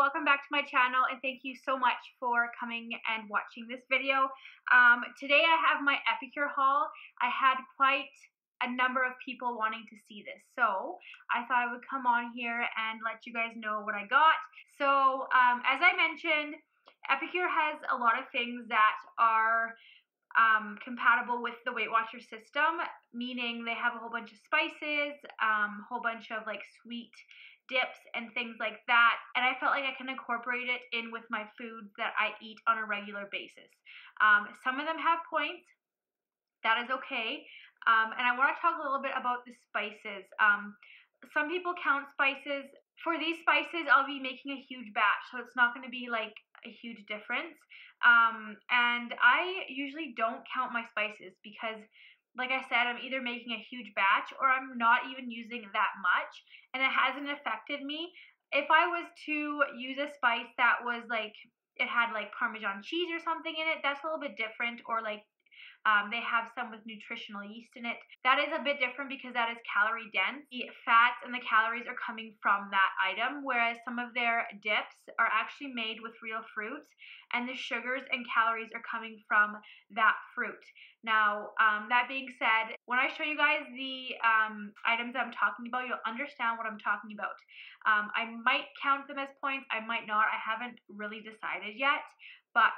welcome back to my channel, and thank you so much for coming and watching this video. Today I have my Epicure haul. I had quite a number of people wanting to see this, so I thought I would come on here and let you guys know what I got. So as I mentioned, Epicure has a lot of things that are compatible with the Weight Watchers system, meaning they have a whole bunch of spices, whole bunch of like sweet dips and things like that, and I felt like I can incorporate it in with my foods that I eat on a regular basis. Some of them have points. That is okay. And I want to talk a little bit about the spices. Some people count spices. For these spices, I'll be making a huge batch, so it's not going to be like a huge difference. And I usually don't count my spices because, like I said, I'm either making a huge batch or I'm not even using that much, and it hasn't affected me. If I was to use a spice that was like, it had like Parmesan cheese or something in it, that's a little bit different, or like they have some with nutritional yeast in it. That is a bit different because that is calorie dense. The fats and the calories are coming from that item, whereas some of their dips are actually made with real fruits, and the sugars and calories are coming from that fruit. Now, that being said, when I show you guys the items I'm talking about, you'll understand what I'm talking about. I might count them as points, I might not. I haven't really decided yet. But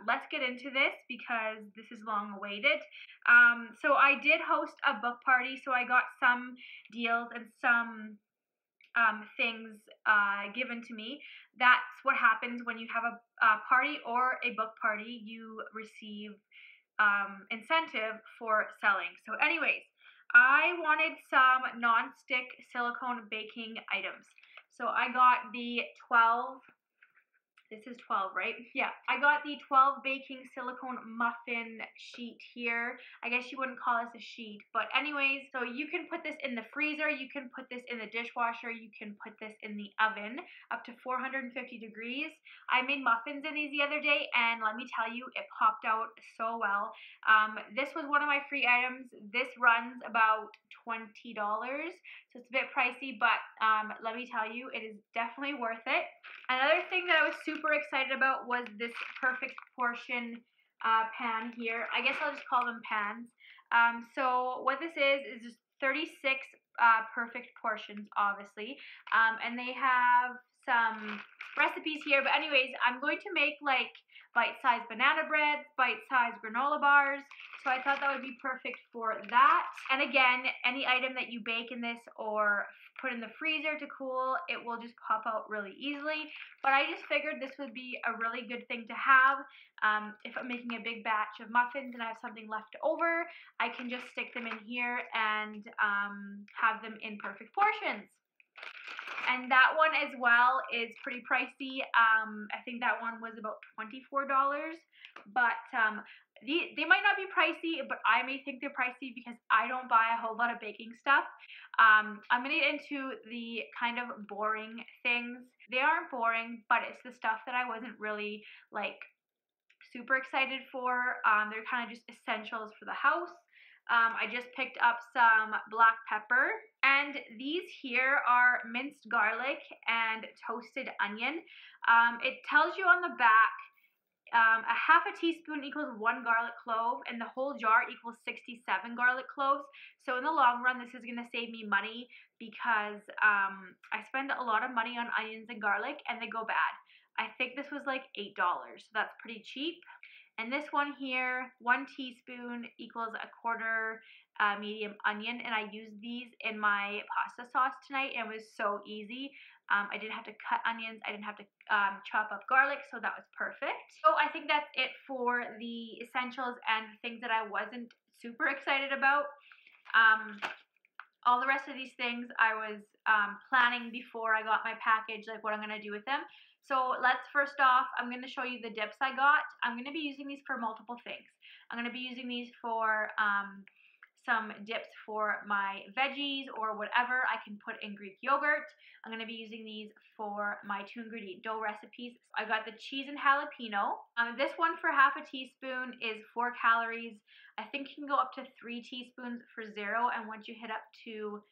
let's get into this because this is long awaited. So I did host a book party, so I got some deals and some things given to me. That's what happens when you have a party or a book party. You receive incentive for selling. So anyways, I wanted some non-stick silicone baking items. So I got the 12... This is 12, right? Yeah, I got the 12 baking silicone muffin sheet here. I guess you wouldn't call this a sheet, but anyways, so you can put this in the freezer, you can put this in the dishwasher, you can put this in the oven up to 450 degrees. I made muffins in these the other day, and let me tell you, it popped out so well. This was one of my free items. This runs about $20, so it's a bit pricey, but let me tell you, it is definitely worth it. Another thing that I was super excited about was this perfect portion pan here. I guess I'll just call them pans. So what this is just 36 perfect portions, obviously, and they have some recipes here. But anyways, I'm going to make like bite-sized banana breads, bite-sized granola bars, so I thought that would be perfect for that. And again, any item that you bake in this or put in the freezer to cool, it will just pop out really easily. But I just figured this would be a really good thing to have. If I'm making a big batch of muffins and I have something left over, I can just stick them in here and have them in perfect portions. And that one as well is pretty pricey. I think that one was about $24, but they might not be pricey, but I may think they're pricey because I don't buy a whole lot of baking stuff. I'm gonna get into the kind of boring things. They aren't boring, but it's the stuff that I wasn't really like super excited for. They're kind of just essentials for the house. I just picked up some black pepper, and these here are minced garlic and toasted onion. It tells you on the back a half a teaspoon equals 1 garlic clove, and the whole jar equals 67 garlic cloves. So in the long run, this is going to save me money because I spend a lot of money on onions and garlic, and they go bad. I think this was like $8, so that's pretty cheap. And this one here, 1 teaspoon equals a quarter medium onion, and I used these in my pasta sauce tonight, and it was so easy. I didn't have to cut onions, I didn't have to chop up garlic, so that was perfect. So I think that's it for the essentials and things that I wasn't super excited about. All the rest of these things I was planning before I got my package, like what I'm going to do with them. So let's first off, I'm going to show you the dips I got. I'm going to be using these for multiple things. I'm going to be using these for some dips for my veggies or whatever I can put in Greek yogurt. I'm going to be using these for my 2-ingredient dough recipes. I got the cheese and jalapeno. This one for half a teaspoon is 4 calories. I think you can go up to 3 teaspoons for 0, and once you hit up to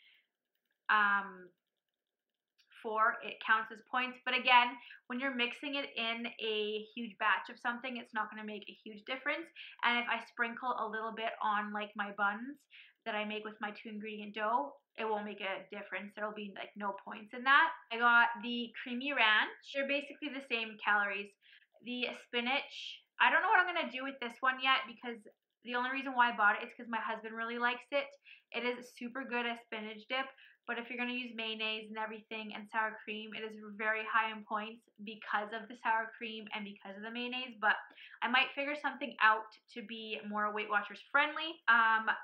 before it counts as points. But again, when you're mixing it in a huge batch of something, it's not going to make a huge difference. And if I sprinkle a little bit on like my buns that I make with my 2-ingredient dough, it won't make a difference. There'll be like no points in that. I got the creamy ranch. They're basically the same calories. The spinach, I don't know what I'm going to do with this one yet, because the only reason why I bought it is because my husband really likes it. It is super good as spinach dip, but if you're going to use mayonnaise and everything and sour cream, it is very high in points because of the sour cream and because of the mayonnaise, but I might figure something out to be more Weight Watchers friendly.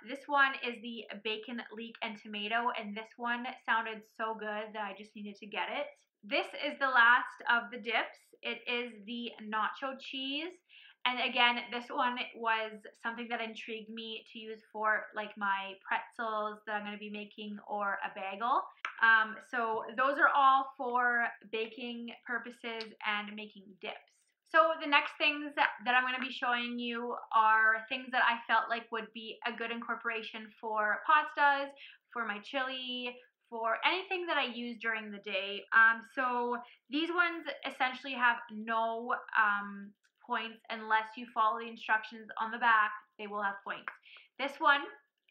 This one is the bacon, leek, and tomato, and this one sounded so good that I just needed to get it. This is the last of the dips. It is the nacho cheese. And again, this one was something that intrigued me to use for like my pretzels that I'm going to be making or a bagel. So those are all for baking purposes and making dips. So the next things that I'm going to be showing you are things that I felt like would be a good incorporation for pastas, for my chili, for anything that I use during the day. So these ones essentially have no points unless you follow the instructions on the back. They will have points. This one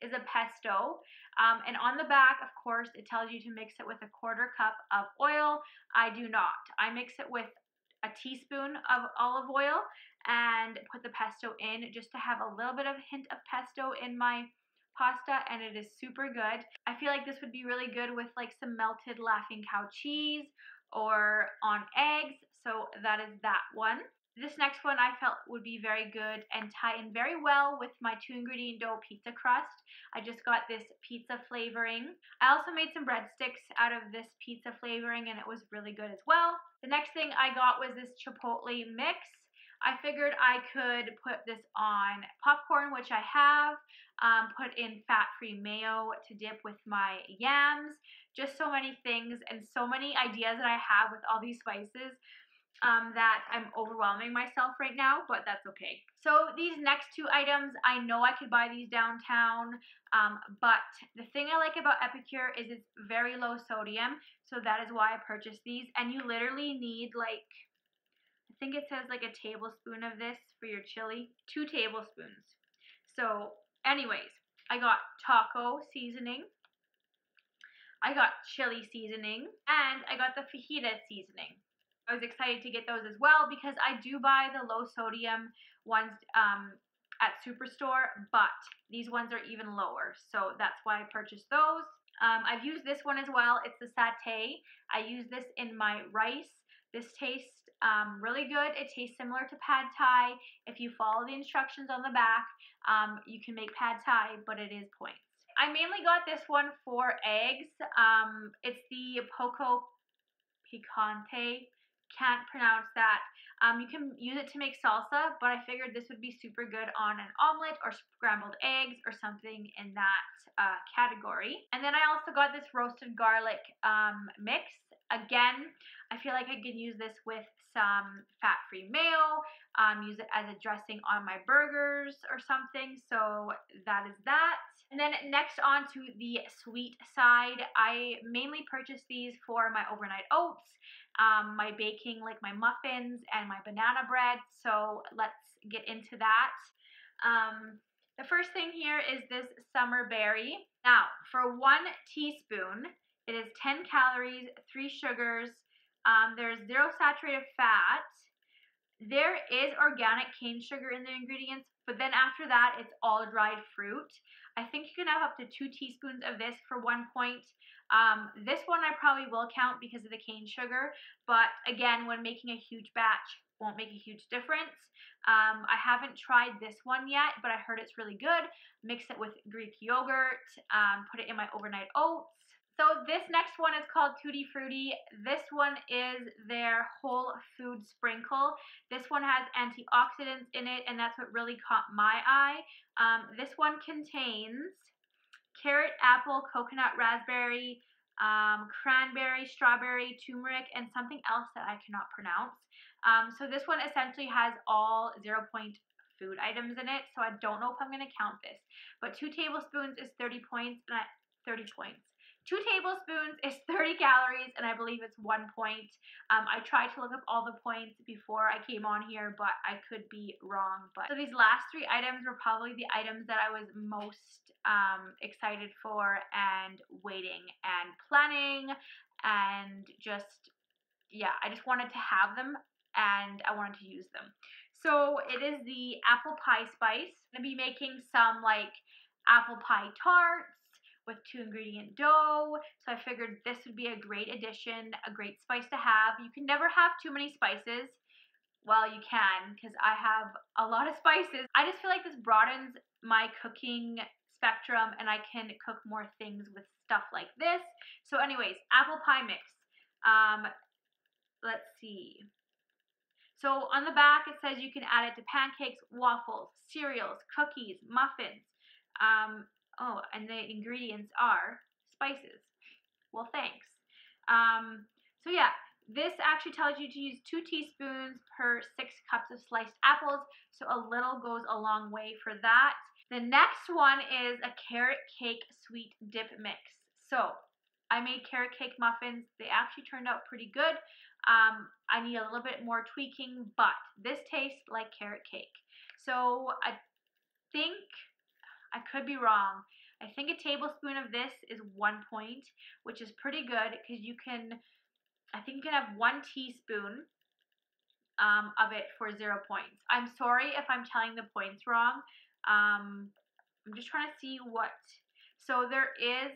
is a pesto, and on the back, of course, it tells you to mix it with a 1/4 cup of oil. I do not. I mix it with a teaspoon of olive oil and put the pesto in just to have a little bit of a hint of pesto in my pasta, and it is super good. I feel like this would be really good with like some melted Laughing Cow cheese or on eggs, so that is that one. This next one I felt would be very good and tie in very well with my 2-ingredient dough pizza crust. I just got this pizza flavoring. I also made some breadsticks out of this pizza flavoring, and it was really good as well. The next thing I got was this chipotle mix. I figured I could put this on popcorn, which I have, put in fat-free mayo to dip with my yams. Just so many things and so many ideas that I have with all these spices that I'm overwhelming myself right now, but that's okay. So these next 2 items, I know I could buy these downtown, but the thing I like about Epicure is it's very low sodium, so that is why I purchased these, and you literally need like, I think it says like a tablespoon of this for your chili, 2 tablespoons. So anyways, I got taco seasoning, I got chili seasoning, and I got the fajita seasoning. I was excited to get those as well because I do buy the low sodium ones at Superstore, but these ones are even lower, so that's why I purchased those. I've used this one as well. It's the satay. I use this in my rice. This tastes really good. It tastes similar to pad thai. If you follow the instructions on the back, you can make pad thai, but it is points. I mainly got this one for eggs. It's the poco picante. Can't pronounce that. You can use it to make salsa, but I figured this would be super good on an omelet or scrambled eggs or something in that category. And then I also got this roasted garlic mix. Again, I feel like I could use this with some fat-free mayo, use it as a dressing on my burgers or something, so that is that. And then next on to the sweet side, I mainly purchased these for my overnight oats, my baking, like my muffins and my banana bread, so let's get into that. The first thing here is this summer berry. Now, for 1 teaspoon, it is 10 calories, 3 sugars, there's 0 saturated fat. There is organic cane sugar in the ingredients, but then after that, it's all dried fruit. I think you can have up to 2 teaspoons of this for 1 point. This one I probably will count because of the cane sugar, but again, when making a huge batch, won't make a huge difference. I haven't tried this one yet, but I heard it's really good. Mix it with Greek yogurt, put it in my overnight oats. So this next one is called Tutti Frutti. This one is their whole food sprinkle. This one has antioxidants in it, and that's what really caught my eye. This one contains carrot, apple, coconut, raspberry, cranberry, strawberry, turmeric, and something else that I cannot pronounce. So this one essentially has all 0-point food items in it, so I don't know if I'm going to count this. But 2 tablespoons is 30 points, and 30 points. 2 tablespoons is 30 calories, and I believe it's 1 point. I tried to look up all the points before I came on here, but I could be wrong. So these last 3 items were probably the items that I was most excited for and waiting and planning, and just, yeah, I just wanted to have them and I wanted to use them. So it is the apple pie spice. I'm going to be making some like apple pie tarts with 2 ingredient dough. So I figured this would be a great addition, a great spice to have. You can never have too many spices. Well, you can, because I have a lot of spices. I just feel like this broadens my cooking spectrum and I can cook more things with stuff like this. So anyways, apple pie mix. Let's see. So on the back it says you can add it to pancakes, waffles, cereals, cookies, muffins. Oh, and the ingredients are spices. Well, thanks. So yeah, this actually tells you to use 2 teaspoons per 6 cups of sliced apples. So a little goes a long way for that. The next one is a carrot cake sweet dip mix. So I made carrot cake muffins. They actually turned out pretty good. I need a little bit more tweaking, but this tastes like carrot cake. So I think, I could be wrong, I think a tablespoon of this is 1 point, which is pretty good because you can, I think you can have 1 teaspoon of it for 0 points. I'm sorry if I'm telling the points wrong. I'm just trying to see what, so there is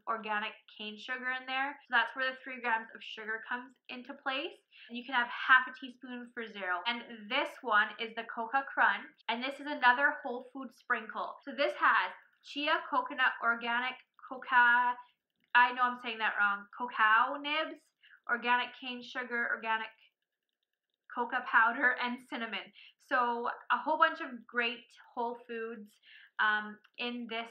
organic cane sugar in there. So that's where the 3 grams of sugar comes into place. And you can have half a teaspoon for 0. And this one is the Coca Crunch. And this is another whole food sprinkle. So this has chia, coconut, organic coca, I know I'm saying that wrong, cacao nibs, organic cane sugar, organic coca powder, and cinnamon. So a whole bunch of great whole foods in this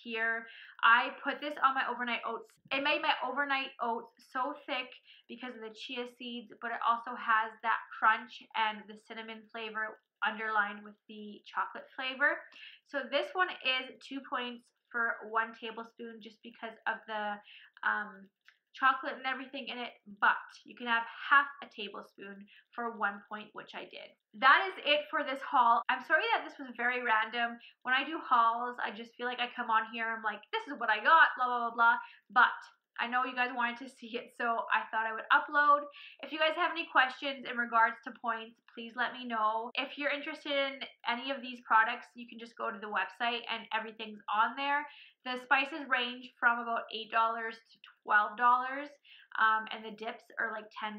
here. I put this on my overnight oats. It made my overnight oats so thick because of the chia seeds, but it also has that crunch and the cinnamon flavor underlined with the chocolate flavor. So this one is 2 points for 1 tablespoon just because of the chocolate and everything in it, but you can have half a tablespoon for 1 point, which I did. That is it for this haul. I'm sorry that this was very random. When I do hauls, I just feel like I come on here, I'm like, this is what I got, blah, blah, blah, blah, but I know you guys wanted to see it, so I thought I would upload. If you guys have any questions in regards to points, please let me know. If you're interested in any of these products, you can just go to the website and everything's on there. The spices range from about $8 to $12, and the dips are like $10.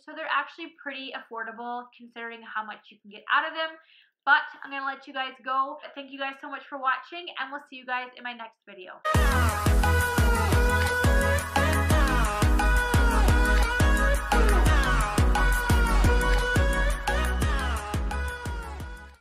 So they're actually pretty affordable considering how much you can get out of them. But I'm going to let you guys go. Thank you guys so much for watching, and we'll see you guys in my next video.